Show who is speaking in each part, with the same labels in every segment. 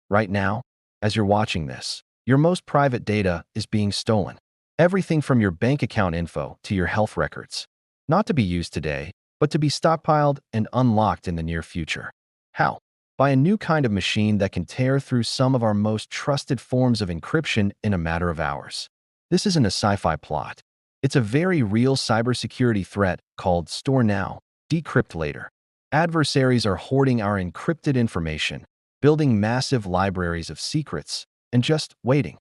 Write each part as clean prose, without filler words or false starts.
Speaker 1: Right now, as you're watching this, your most private data is being stolen. Everything from your bank account info to your health records. Not to be used today, but to be stockpiled and unlocked in the near future. How? By a new kind of machine that can tear through some of our most trusted forms of encryption in a matter of hours. This isn't a sci-fi plot. It's a very real cybersecurity threat called store now, decrypt later. Adversaries are hoarding our encrypted information, building massive libraries of secrets, and just waiting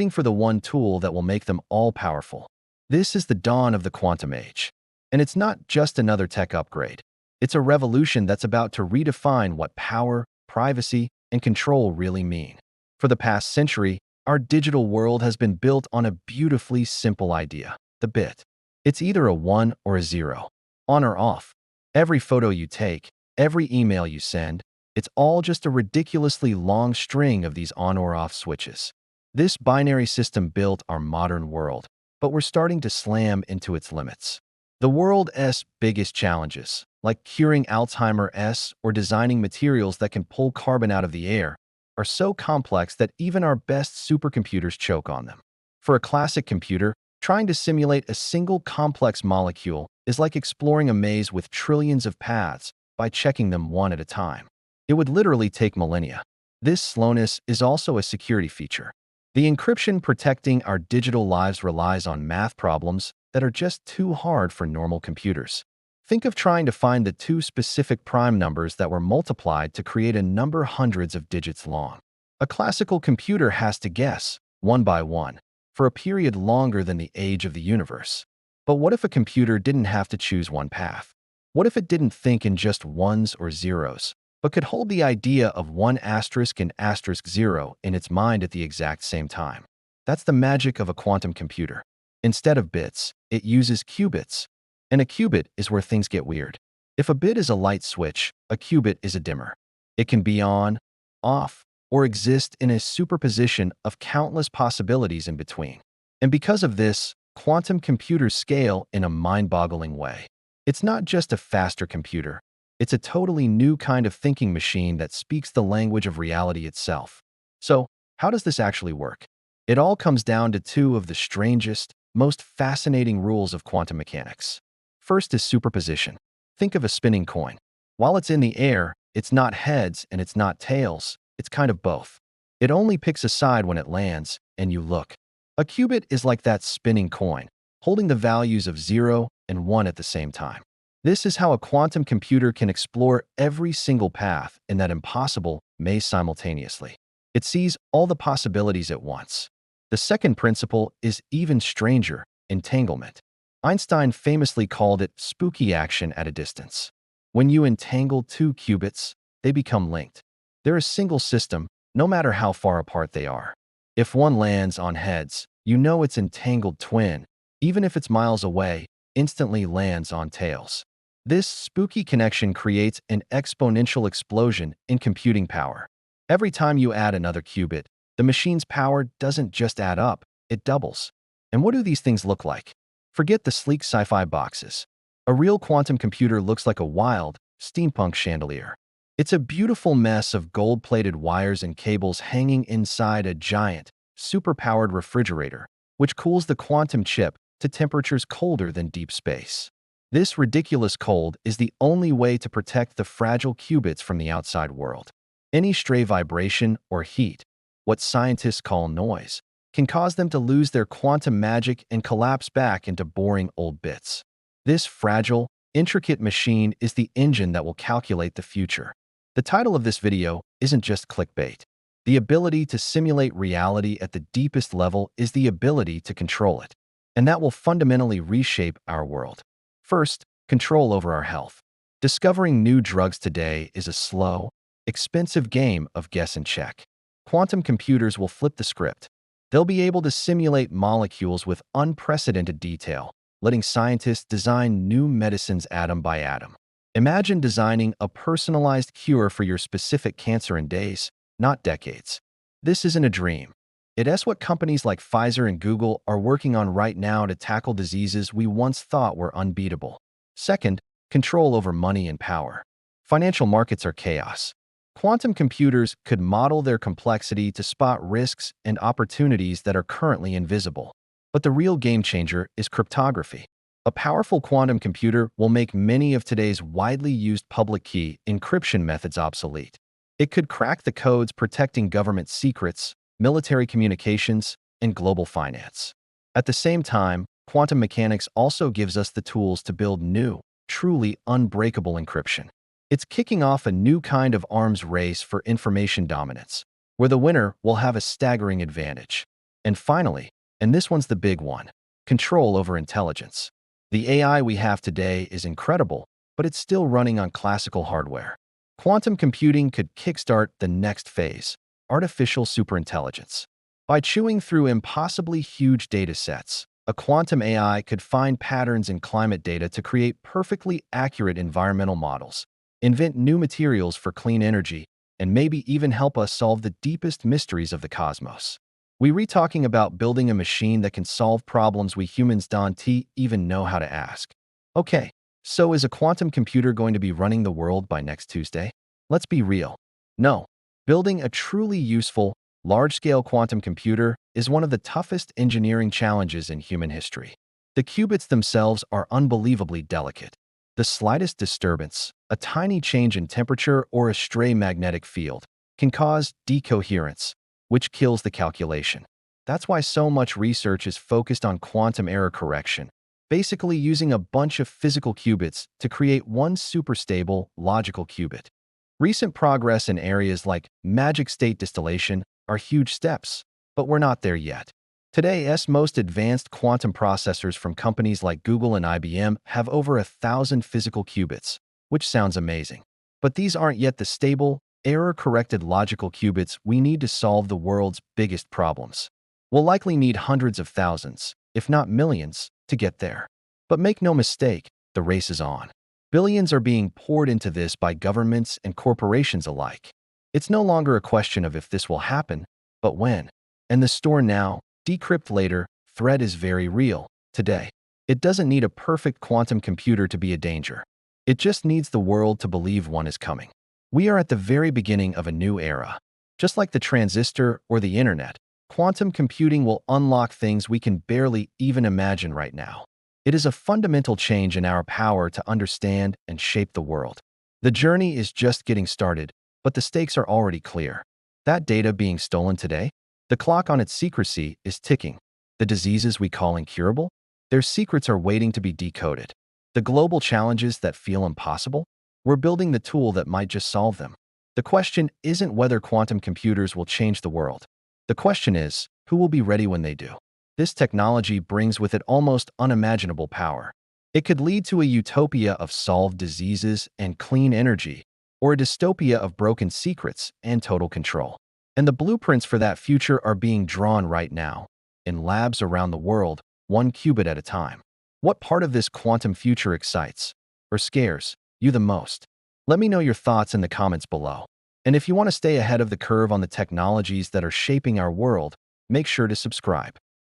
Speaker 1: for the one tool that will make them all-powerful. This is the dawn of the quantum age. And it's not just another tech upgrade. It's a revolution that's about to redefine what power, privacy, and control really mean. For the past century, our digital world has been built on a beautifully simple idea, the bit. It's either a 1 or a 0, on or off. Every photo you take, every email you send, it's all just a ridiculously long string of these on or off switches. This binary system built our modern world, but we're starting to slam into its limits. The world's biggest challenges, like curing Alzheimer's or designing materials that can pull carbon out of the air, are so complex that even our best supercomputers choke on them. For a classic computer, trying to simulate a single complex molecule is like exploring a maze with trillions of paths by checking them one at a time. It would literally take millennia. This slowness is also a security feature. The encryption protecting our digital lives relies on math problems that are just too hard for normal computers. Think of trying to find the two specific prime numbers that were multiplied to create a number hundreds of digits long. A classical computer has to guess, one by one, for a period longer than the age of the universe. But what if a computer didn't have to choose one path? What if it didn't think in just ones or zeros, but could hold the idea of 1 asterisk and asterisk 0 in its mind at the exact same time? That's the magic of a quantum computer. Instead of bits, it uses qubits. And a qubit is where things get weird. If a bit is a light switch, a qubit is a dimmer. It can be on, off, or exist in a superposition of countless possibilities in between. And because of this, quantum computers scale in a mind-boggling way. It's not just a faster computer. It's a totally new kind of thinking machine that speaks the language of reality itself. So, how does this actually work? It all comes down to two of the strangest, most fascinating rules of quantum mechanics. First is superposition. Think of a spinning coin. While it's in the air, it's not heads and it's not tails, it's kind of both. It only picks a side when it lands, and you look. A qubit is like that spinning coin, holding the values of 0 and 1 at the same time. This is how a quantum computer can explore every single path in that impossible maze simultaneously. It sees all the possibilities at once. The second principle is even stranger, entanglement. Einstein famously called it spooky action at a distance. When you entangle two qubits, they become linked. They're a single system, no matter how far apart they are. If one lands on heads, you know its entangled twin, even if it's miles away, instantly lands on tails. This spooky connection creates an exponential explosion in computing power. Every time you add another qubit, the machine's power doesn't just add up, it doubles. And what do these things look like? Forget the sleek sci-fi boxes. A real quantum computer looks like a wild, steampunk chandelier. It's a beautiful mess of gold-plated wires and cables hanging inside a giant, super-powered refrigerator, which cools the quantum chip to temperatures colder than deep space. This ridiculous cold is the only way to protect the fragile qubits from the outside world. Any stray vibration or heat, what scientists call noise, can cause them to lose their quantum magic and collapse back into boring old bits. This fragile, intricate machine is the engine that will calculate the future. The title of this video isn't just clickbait. The ability to simulate reality at the deepest level is the ability to control it. And that will fundamentally reshape our world. First, control over our health. Discovering new drugs today is a slow, expensive game of guess and check. Quantum computers will flip the script. They'll be able to simulate molecules with unprecedented detail, letting scientists design new medicines atom by atom. Imagine designing a personalized cure for your specific cancer in days, not decades. This isn't a dream. It's what companies like Pfizer and Google are working on right now to tackle diseases we once thought were unbeatable. Second, control over money and power. Financial markets are chaos. Quantum computers could model their complexity to spot risks and opportunities that are currently invisible. But the real game changer is cryptography. A powerful quantum computer will make many of today's widely used public key encryption methods obsolete. It could crack the codes protecting government secrets, military communications, and global finance. At the same time, quantum mechanics also gives us the tools to build new, truly unbreakable encryption. It's kicking off a new kind of arms race for information dominance, where the winner will have a staggering advantage. And finally, and this one's the big one, control over intelligence. The AI we have today is incredible, but it's still running on classical hardware. Quantum computing could kickstart the next phase, artificial superintelligence. By chewing through impossibly huge data sets, a quantum AI could find patterns in climate data to create perfectly accurate environmental models, invent new materials for clean energy, and maybe even help us solve the deepest mysteries of the cosmos. We're talking about building a machine that can solve problems we humans don't even know how to ask. Okay, so is a quantum computer going to be running the world by next Tuesday? Let's be real. No. Building a truly useful, large-scale quantum computer is one of the toughest engineering challenges in human history. The qubits themselves are unbelievably delicate. The slightest disturbance, a tiny change in temperature or a stray magnetic field, can cause decoherence, which kills the calculation. That's why so much research is focused on quantum error correction, basically using a bunch of physical qubits to create one superstable, logical qubit. Recent progress in areas like magic state distillation are huge steps, but we're not there yet. Today's most advanced quantum processors from companies like Google and IBM have over 1,000 physical qubits, which sounds amazing. But these aren't yet the stable, error-corrected logical qubits we need to solve the world's biggest problems. We'll likely need hundreds of thousands, if not millions, to get there. But make no mistake, the race is on. Billions are being poured into this by governments and corporations alike. It's no longer a question of if this will happen, but when. And the store now, decrypt later, threat is very real, today. It doesn't need a perfect quantum computer to be a danger. It just needs the world to believe one is coming. We are at the very beginning of a new era. Just like the transistor or the internet, quantum computing will unlock things we can barely even imagine right now. It is a fundamental change in our power to understand and shape the world. The journey is just getting started, but the stakes are already clear. That data being stolen today? The clock on its secrecy is ticking. The diseases we call incurable? Their secrets are waiting to be decoded. The global challenges that feel impossible? We're building the tool that might just solve them. The question isn't whether quantum computers will change the world. The question is, who will be ready when they do? This technology brings with it almost unimaginable power. It could lead to a utopia of solved diseases and clean energy, or a dystopia of broken secrets and total control. And the blueprints for that future are being drawn right now, in labs around the world, one qubit at a time. What part of this quantum future excites or scares you the most? Let me know your thoughts in the comments below. And if you want to stay ahead of the curve on the technologies that are shaping our world, make sure to subscribe.